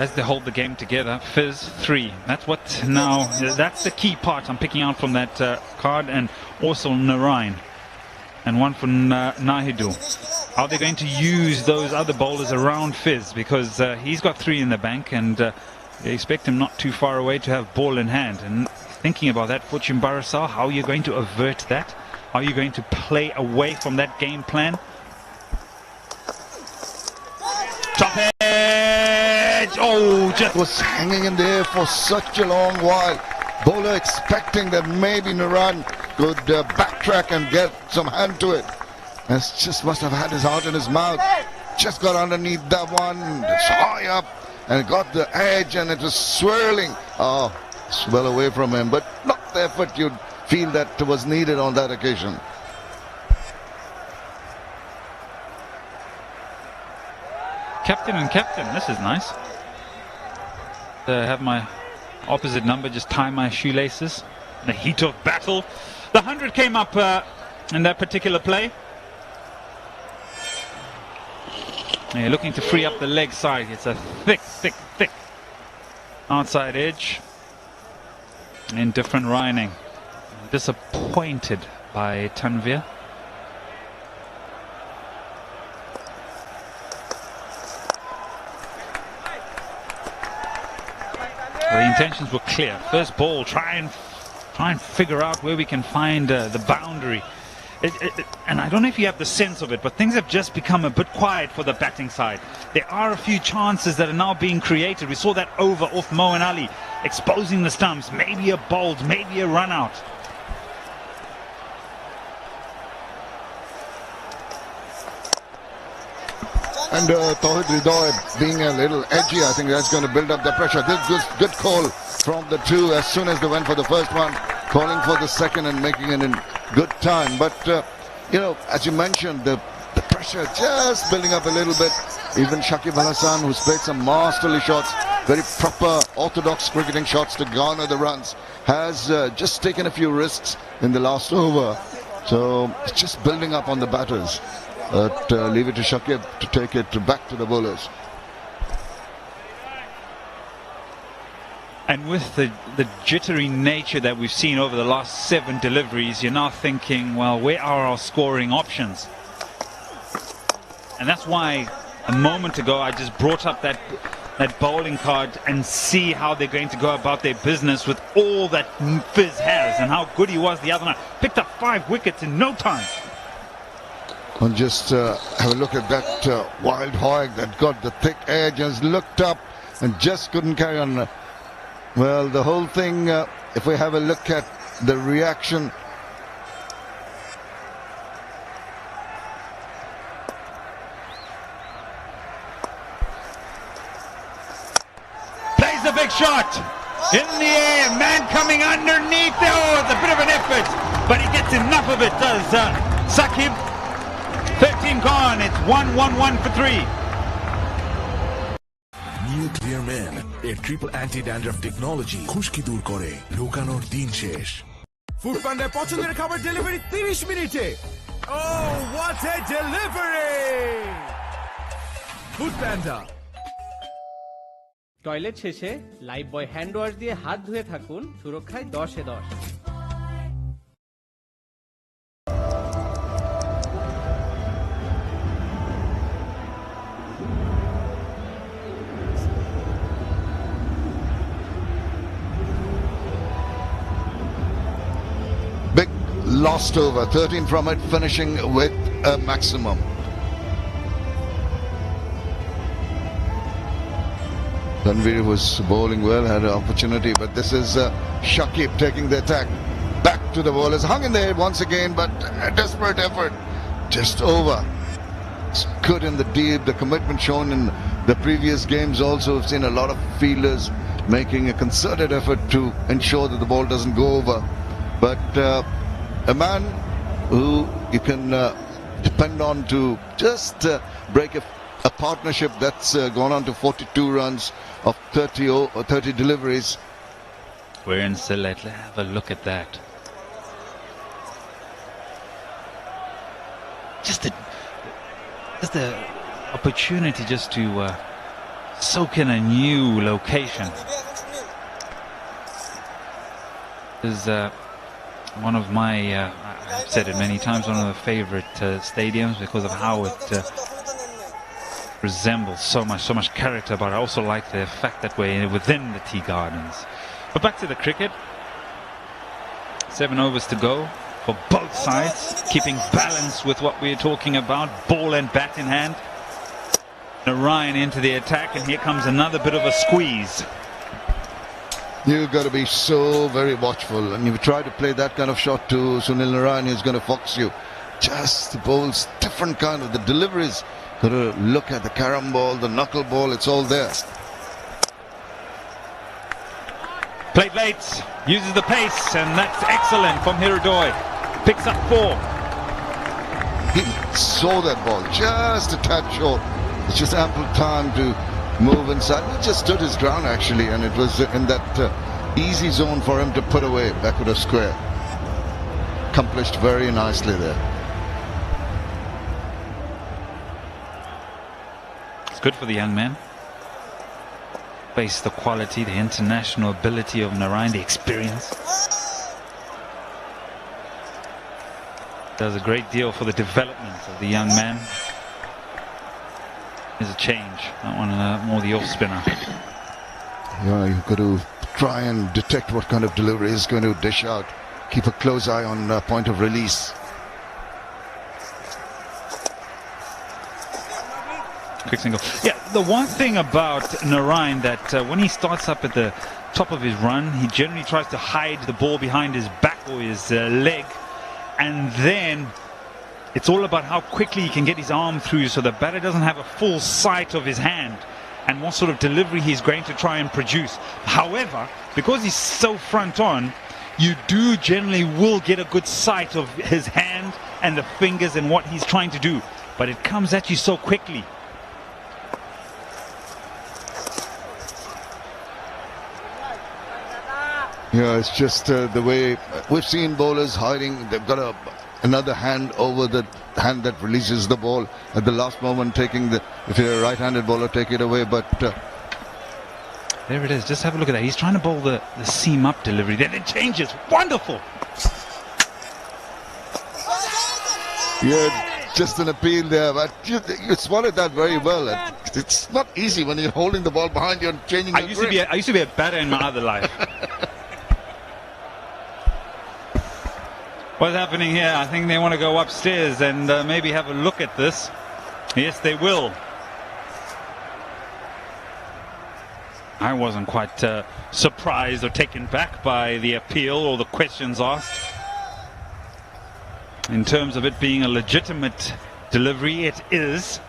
as they hold the game together. Fizz 3. That's what now. That's the key part I'm picking out from that card, and also Narayan, and one for Nahidu. Are they going to use those other bowlers around Fizz, because he's got 3 in the bank, and they expect him not too far away to have ball in hand. And thinking about that, Fortune Barasal, how are you going to avert that? How are you going to play away from that game plan? Top edge! Oh, just was hanging in there for such a long while. Bowler expecting that maybe Naran could backtrack and get some hand to it. That's just must have had his heart in his mouth. Just got underneath that one. It's high up and got the edge, and it was swirling. Oh, it's well away from him, but not the effort you'd feel that was needed on that occasion. Captain and captain, this is nice. Have my opposite number, just tie my shoelaces. The heat of battle. The 100 came up in that particular play. And you're looking to free up the leg side. It's a thick outside edge. Indifferent Rhining. Disappointed by Tanvir. The intentions were clear. First ball, try and figure out where we can find the boundary. And I don't know if you have the sense of it, but things have just become a bit quiet for the batting side. There are a few chances that are now being created. We saw that over off Moeen Ali, exposing the stumps. Maybe a bold, maybe a run out. And Tawhid Ridoy being a little edgy, I think that's going to build up the pressure. This good call from the two as soon as they went for the first one, calling for the second and making it in good time. But, you know, as you mentioned, the pressure just building up a little bit. Even Shakib Al Hassan, who's played some masterly shots, very proper orthodox cricketing shots to garner the runs, has just taken a few risks in the last over. So it's just building up on the batters. But leave it to Shakib to take it back to the bowlers. And with the jittery nature that we've seen over the last 7 deliveries, you're now thinking, well, where are our scoring options? And that's why a moment ago I just brought up that bowling card and see how they're going to go about their business with all that Fizz has and how good he was the other night. Picked up 5 wickets in no time. And just have a look at that wild hog that got the thick edge and looked up and just couldn't carry on. Well, the whole thing, if we have a look at the reaction. Plays a big shot. In the air, man coming underneath. Oh, it's a bit of an effort, but he gets enough of it, does Sakib. 13 gone, it's 1-1-1 for 3. New Clear Men, a triple anti-dandruff technology. খুশকি দূর করে, লুকানোর দিন শেষ। Food পান্ডার পছন্দের খাবার delivery 30 মিনিটে। Oh, what a delivery! Food panda. Toilet শেষে লাইফ বয় হ্যান্ড ওয়াশ দিয়ে হাত ধুয়ে থাকুন, সুরক্ষায় 10-10। Lost over, 13 from it, finishing with a maximum. Tanvir was bowling well, had an opportunity, but this is Shakib taking the attack back to the bowlers. Hung in there once again, but a desperate effort. Just over. It's good in the deep, the commitment shown in the previous games also. We've seen a lot of fielders making a concerted effort to ensure that the ball doesn't go over. But a man who you can depend on to just break a partnership that's gone on to 42 runs of 30 deliveries. We're in Sylhet. Let's have a look at that. Just the opportunity just to soak in a new location. This is one of my, I've said it many times, one of the favorite stadiums because of how it resembles so much character, but I also like the fact that we're within the tea gardens. But back to the cricket. 7 overs to go for both sides, keeping balance with what we're talking about, ball and bat in hand. Narayan into the attack, and here comes another bit of a squeeze. You've got to be so very watchful, and you try to play that kind of shot to Sunil Narayan, who's going to fox you. Just the bowls, different kind of the deliveries. Got to look at the carom ball, the knuckle ball, it's all there. Played late, uses the pace, and that's excellent from Hirudoy. Picks up 4. He saw that ball just a tad short. It's just ample time to move inside. He just stood his ground actually, and it was in that easy zone for him to put away backward of square. Accomplished very nicely there. It's good for the young man. Face the quality, the international ability of Narayan, the experience. Does a great deal for the development of the young man. There's a change. That one more the off spinner. Yeah, you've got to try and detect what kind of delivery is going to dish out. Keep a close eye on point of release. Quick single. Yeah, the one thing about Narayan that when he starts up at the top of his run, he generally tries to hide the ball behind his back or his leg, and then it's all about how quickly he can get his arm through so the batter doesn't have a full sight of his hand and what sort of delivery he's going to try and produce. However, because he's so front on, you do generally will get a good sight of his hand and the fingers and what he's trying to do, but it comes at you so quickly. Yeah, it's just the way we've seen bowlers hiding. They've got another hand over the hand that releases the ball at the last moment, taking the, if you're a right-handed bowler, take it away. But there it is. Just have a look at that. He's trying to bowl the seam up delivery. Then it changes. Wonderful. yeah, just an appeal there. But you spotted that very well. It's not easy when you're holding the ball behind you and changing your grip. I used to be a batter in my other life. What's happening here? I think they want to go upstairs and maybe have a look at this. Yes, they will. I wasn't quite surprised or taken back by the appeal or the questions asked. In terms of it being a legitimate delivery, it is.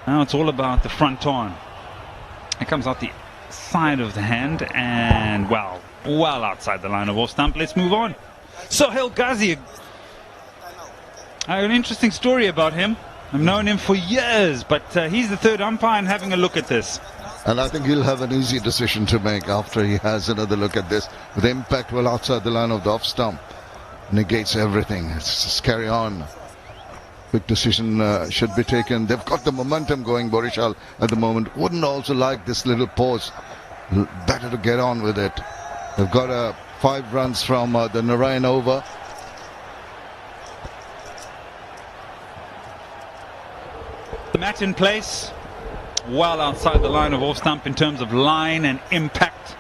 Now it's all about the front on. It comes out the side of the hand and, well outside the line of off stump. Let's move on. Sohail Ghazi, I have an interesting story about him. I've known him for years, but he's the third umpire and having a look at this. And I think he'll have an easy decision to make after he has another look at this. With impact well outside the line of the off stump, negates everything. It's just carry on. Quick decision should be taken. They've got the momentum going, Borishal, at the moment. Wouldn't also like this little pause. Better to get on with it. They've got 5 runs from the Narayan over. The mat in place, well outside the line of off stump in terms of line and impact.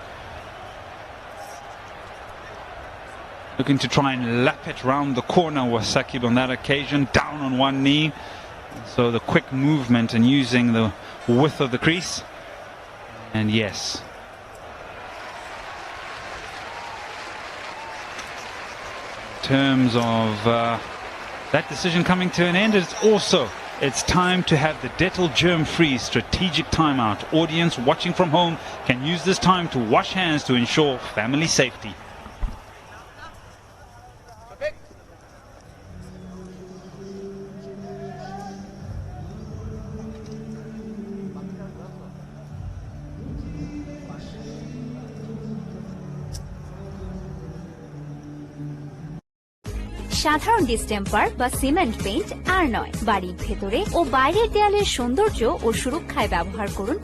Looking to try and lap it round the corner was Sakib on that occasion, down on one knee. So the quick movement and using the width of the crease. And yes. In terms of that decision coming to an end, it's time to have the Dettol germ-free strategic timeout. Audience watching from home can use this time to wash hands to ensure family safety. সাধারণ distemper বা cement paint আর নয়, বাড়ির ভেতরে ও বাইরের দেয়ালের সৌন্দর্য ও সুরক্ষায় ব্যবহার করুন